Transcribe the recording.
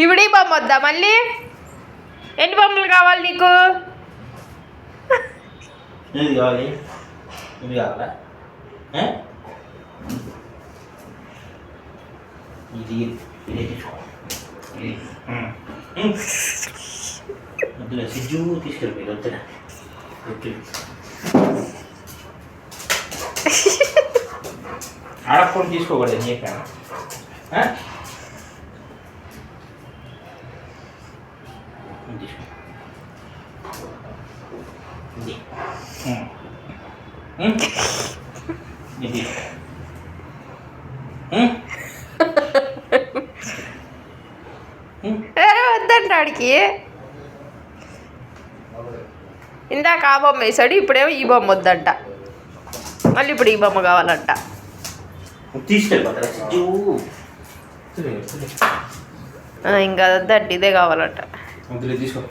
ఇప్పుడు ఈ బొమ్మ వద్దా మళ్ళీ? ఎన్ని బొమ్మలు కావాలి నీకు? ఇది కావాలి, ఇది కావాలా? ఇది వద్దులే సిజ్జు తీసుకెళ్ళి వద్దులే. ఆడఫోన్ తీసుకోకూడదు అని చెప్పాను. వద్దంటాడికి. ఇందాక ఆ బొమ్మ వేసాడు, ఇప్పుడేమో ఈ బొమ్మ వద్దంట, మళ్ళీ ఇప్పుడు ఈ బొమ్మ కావాలంట. ఇంకా వద్దంట, ఇదే కావాలంట. తీసుకో.